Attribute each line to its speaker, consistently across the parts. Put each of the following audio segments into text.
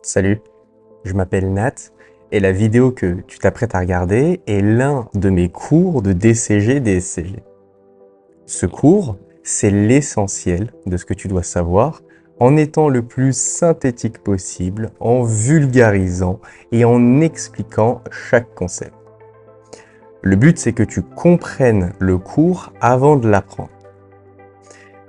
Speaker 1: Salut, je m'appelle Nat et la vidéo que tu t'apprêtes à regarder est l'un de mes cours de DCG-DSCG. Ce cours, c'est l'essentiel de ce que tu dois savoir en étant le plus synthétique possible, en vulgarisant et en expliquant chaque concept. Le but, c'est que tu comprennes le cours avant de l'apprendre.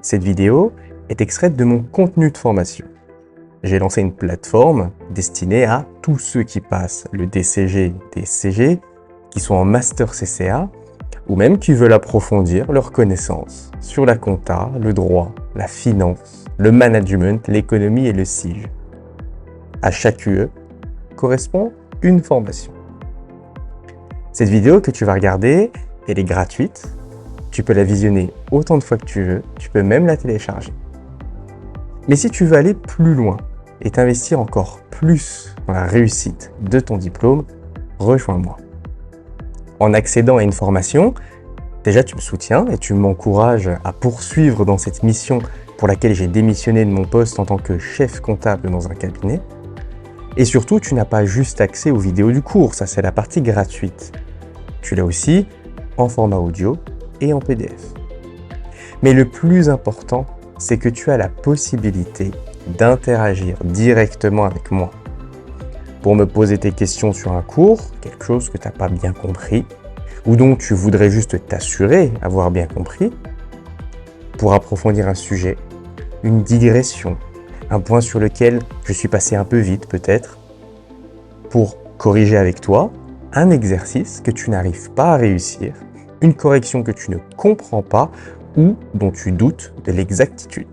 Speaker 1: Cette vidéo est extraite de mon contenu de formation. J'ai lancé une plateforme destinée à tous ceux qui passent le DCG, DSCG, qui sont en master CCA, ou même qui veulent approfondir leurs connaissances sur la compta, le droit, la finance, le management, l'économie et le SIG. À chaque UE correspond une formation. Cette vidéo que tu vas regarder, elle est gratuite. Tu peux la visionner autant de fois que tu veux, tu peux même la télécharger. Mais si tu veux aller plus loin et t'investir encore plus dans la réussite de ton diplôme, rejoins-moi. En accédant à une formation, déjà tu me soutiens et tu m'encourages à poursuivre dans cette mission pour laquelle j'ai démissionné de mon poste en tant que chef comptable dans un cabinet. Et surtout, tu n'as pas juste accès aux vidéos du cours, ça c'est la partie gratuite. Tu l'as aussi en format audio et en PDF. Mais le plus important, c'est que tu as la possibilité d'interagir directement avec moi. Pour me poser tes questions sur un cours, quelque chose que tu n'as pas bien compris, ou dont tu voudrais juste t'assurer avoir bien compris, pour approfondir un sujet, une digression, un point sur lequel je suis passé un peu vite peut-être, pour corriger avec toi un exercice que tu n'arrives pas à réussir, une correction que tu ne comprends pas ou dont tu doutes de l'exactitude.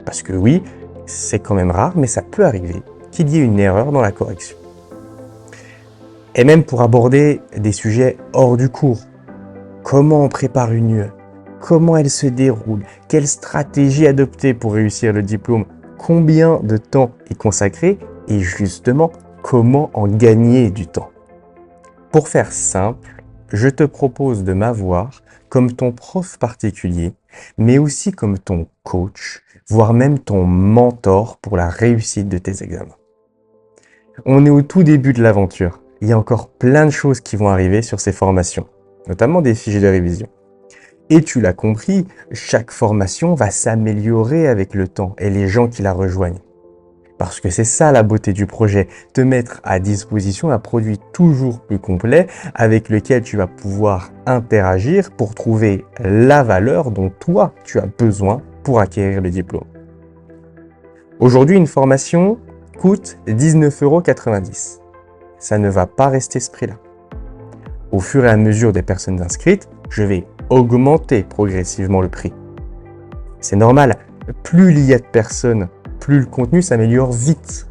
Speaker 1: Parce que oui, c'est quand même rare, mais ça peut arriver qu'il y ait une erreur dans la correction. Et même pour aborder des sujets hors du cours. Comment on prépare une UE? Comment elle se déroule? Quelle stratégie adopter pour réussir le diplôme? Combien de temps y consacrer? Et justement, comment en gagner du temps? Pour faire simple, je te propose de m'avoir comme ton prof particulier, mais aussi comme ton coach, voire même ton mentor pour la réussite de tes examens. On est au tout début de l'aventure. Il y a encore plein de choses qui vont arriver sur ces formations, notamment des fiches de révision. Et tu l'as compris, chaque formation va s'améliorer avec le temps et les gens qui la rejoignent. Parce que c'est ça la beauté du projet, te mettre à disposition un produit toujours plus complet avec lequel tu vas pouvoir interagir pour trouver la valeur dont toi tu as besoin pour acquérir le diplôme. Aujourd'hui, une formation coûte 19,90 €. Ça ne va pas rester ce prix-là. Au fur et à mesure des personnes inscrites, je vais augmenter progressivement le prix. C'est normal, plus il y a de personnes, plus le contenu s'améliore vite.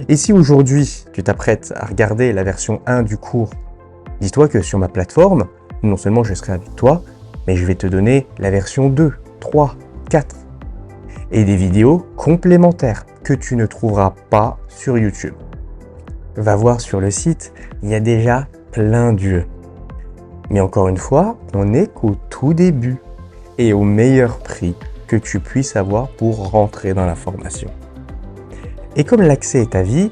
Speaker 1: Et si aujourd'hui, tu t'apprêtes à regarder la version 1 du cours, dis-toi que sur ma plateforme, non seulement je serai avec toi, mais je vais te donner la version 2, 3, 4 et des vidéos complémentaires que tu ne trouveras pas sur YouTube. Va voir sur le site, il y a déjà plein d'yeux. Mais encore une fois, on n'est qu'au tout début et au meilleur prix que tu puisses avoir pour rentrer dans la formation. Et comme l'accès est à vie,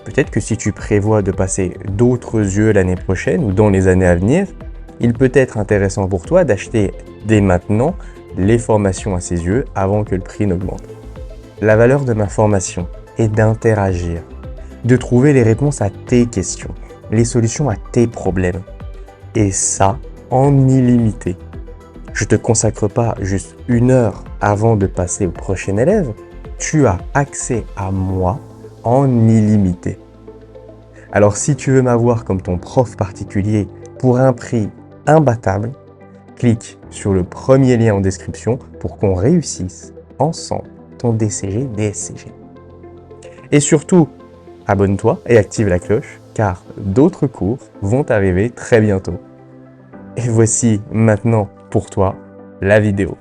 Speaker 1: peut-être que si tu prévois de passer d'autres yeux l'année prochaine ou dans les années à venir, il peut être intéressant pour toi d'acheter dès maintenant les formations à ces yeux avant que le prix n'augmente. La valeur de ma formation est d'interagir, de trouver les réponses à tes questions, les solutions à tes problèmes. Et ça, en illimité. Je ne te consacre pas juste 1 heure avant de passer au prochain élève. Tu as accès à moi en illimité. Alors si tu veux m'avoir comme ton prof particulier pour un prix imbattable, clique sur le premier lien en description pour qu'on réussisse ensemble ton DCG-DSCG. Et surtout, abonne-toi et active la cloche car d'autres cours vont arriver très bientôt. Et voici maintenant pour toi la vidéo.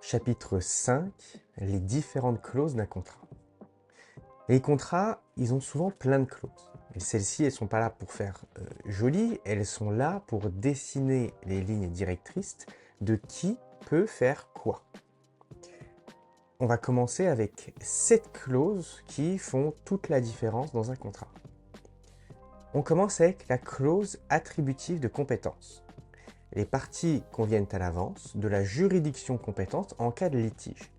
Speaker 1: Chapitre 5, les différentes clauses d'un contrat. Les contrats, ils ont souvent plein de clauses. Et celles-ci, elles ne sont pas là pour faire joli, elles sont là pour dessiner les lignes directrices de qui peut faire quoi? On va commencer avec 7 clauses qui font toute la différence dans un contrat. On commence avec la clause attributive de compétence. Les parties conviennent à l'avance de la juridiction compétente en cas de litige.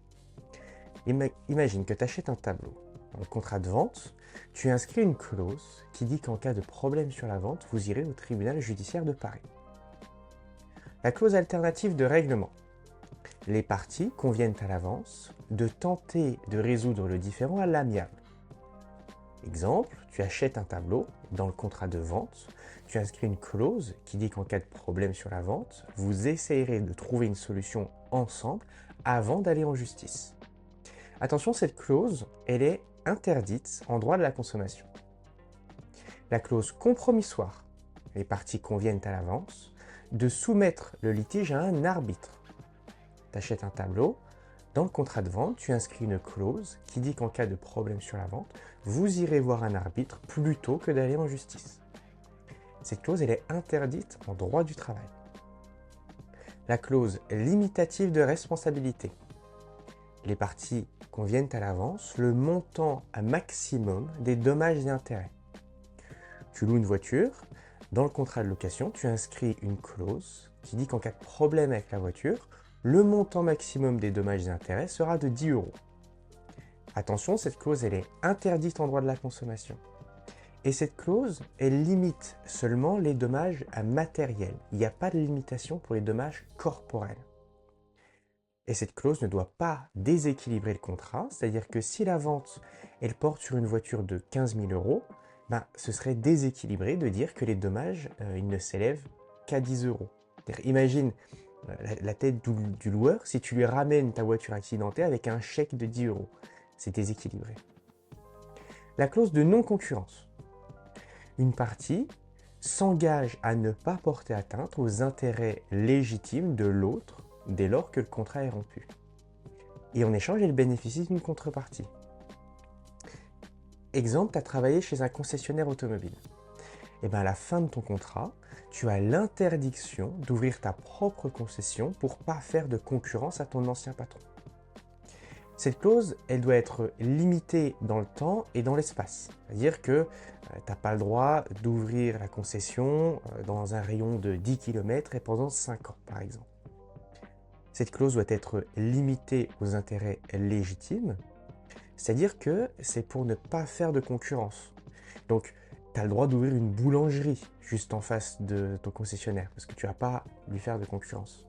Speaker 1: Imagine que tu achètes un tableau. Dans le contrat de vente, tu inscris une clause qui dit qu'en cas de problème sur la vente, vous irez au tribunal judiciaire de Paris. La clause alternative de règlement. Les parties conviennent à l'avance de tenter de résoudre le différend à l'amiable. Exemple, tu achètes un tableau, dans le contrat de vente, tu inscris une clause qui dit qu'en cas de problème sur la vente, vous essayerez de trouver une solution ensemble avant d'aller en justice. Attention, cette clause, elle est interdite en droit de la consommation. La clause compromissoire, les parties conviennent à l'avance de soumettre le litige à un arbitre. Tu achètes un tableau, dans le contrat de vente, tu inscris une clause qui dit qu'en cas de problème sur la vente, vous irez voir un arbitre plutôt que d'aller en justice. Cette clause, elle est interdite en droit du travail. La clause limitative de responsabilité. Les parties conviennent à l'avance le montant à maximum des dommages et intérêts. Tu loues une voiture, dans le contrat de location, tu inscris une clause qui dit qu'en cas de problème avec la voiture, le montant maximum des dommages et intérêts sera de 10 €. Attention, cette clause, elle est interdite en droit de la consommation. Et cette clause, elle limite seulement les dommages matériels. Il n'y a pas de limitation pour les dommages corporels. Et cette clause ne doit pas déséquilibrer le contrat, c'est-à-dire que si la vente, elle porte sur une voiture de 15 000 €, ce serait déséquilibré de dire que les dommages, ils ne s'élèvent qu'à 10 €. Imagine la tête du loueur si tu lui ramènes ta voiture accidentée avec un chèque de 10 €. C'est déséquilibré. La clause de non-concurrence. Une partie s'engage à ne pas porter atteinte aux intérêts légitimes de l'autre dès lors que le contrat est rompu. Et en échange, elle bénéficie d'une contrepartie. Exemple, tu as travaillé chez un concessionnaire automobile. Et à la fin de ton contrat, tu as l'interdiction d'ouvrir ta propre concession pour ne pas faire de concurrence à ton ancien patron. Cette clause, elle doit être limitée dans le temps et dans l'espace. C'est-à-dire que tu n'as pas le droit d'ouvrir la concession dans un rayon de 10 km et pendant 5 ans, par exemple. Cette clause doit être limitée aux intérêts légitimes, c'est-à-dire que c'est pour ne pas faire de concurrence. Donc, tu as le droit d'ouvrir une boulangerie juste en face de ton concessionnaire, parce que tu ne vas pas lui faire de concurrence.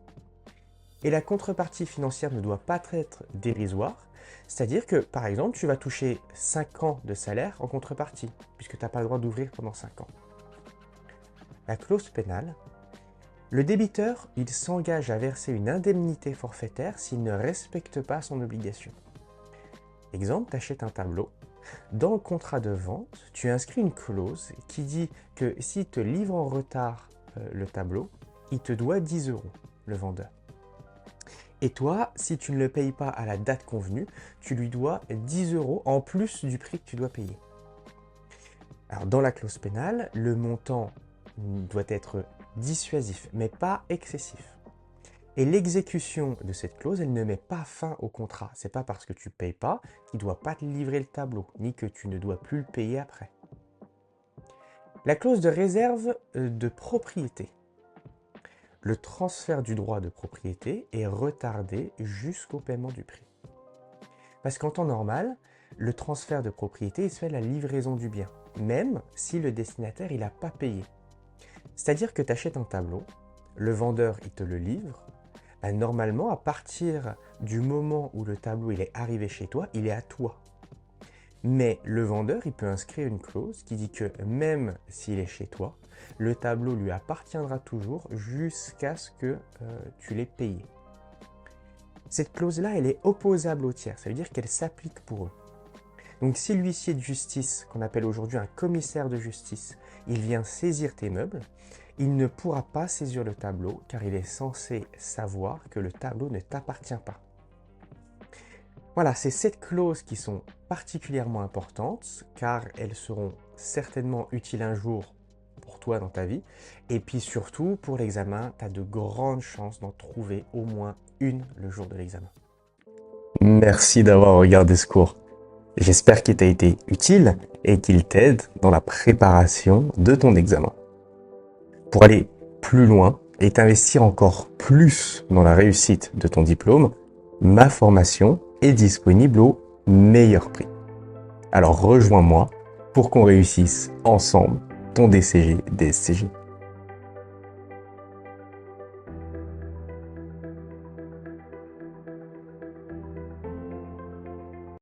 Speaker 1: Et la contrepartie financière ne doit pas être dérisoire, c'est-à-dire que, par exemple, tu vas toucher 5 ans de salaire en contrepartie, puisque tu n'as pas le droit d'ouvrir pendant 5 ans. La clause pénale. Le débiteur, il s'engage à verser une indemnité forfaitaire s'il ne respecte pas son obligation. Exemple, tu achètes un tableau. Dans le contrat de vente, tu inscris une clause qui dit que s'il te livre en retard le tableau, il te doit 10 €, le vendeur. Et toi, si tu ne le payes pas à la date convenue, tu lui dois 10 € en plus du prix que tu dois payer. Alors, dans la clause pénale, le montant doit être dissuasif, mais pas excessif. Et l'exécution de cette clause, elle ne met pas fin au contrat. C'est pas parce que tu ne payes pas qu'il ne doit pas te livrer le tableau, ni que tu ne dois plus le payer après. La clause de réserve de propriété. Le transfert du droit de propriété est retardé jusqu'au paiement du prix. Parce qu'en temps normal, le transfert de propriété se fait à la livraison du bien, même si le destinataire n'a pas payé. C'est-à-dire que tu achètes un tableau, le vendeur il te le livre, normalement à partir du moment où le tableau il est arrivé chez toi, il est à toi. Mais le vendeur il peut inscrire une clause qui dit que même s'il est chez toi, le tableau lui appartiendra toujours jusqu'à ce que tu l'aies payé. Cette clause-là, elle est opposable aux tiers, ça veut dire qu'elle s'applique pour eux. Donc si l'huissier de justice, qu'on appelle aujourd'hui un commissaire de justice, il vient saisir tes meubles, il ne pourra pas saisir le tableau car il est censé savoir que le tableau ne t'appartient pas. Voilà, c'est 7 clauses qui sont particulièrement importantes car elles seront certainement utiles un jour pour toi dans ta vie et puis surtout pour l'examen, tu as de grandes chances d'en trouver au moins une le jour de l'examen. Merci d'avoir regardé ce cours. J'espère qu'il t'a été utile et qu'il t'aide dans la préparation de ton examen. Pour aller plus loin et t'investir encore plus dans la réussite de ton diplôme, ma formation est disponible au meilleur prix. Alors rejoins-moi pour qu'on réussisse ensemble ton DCG DSCG.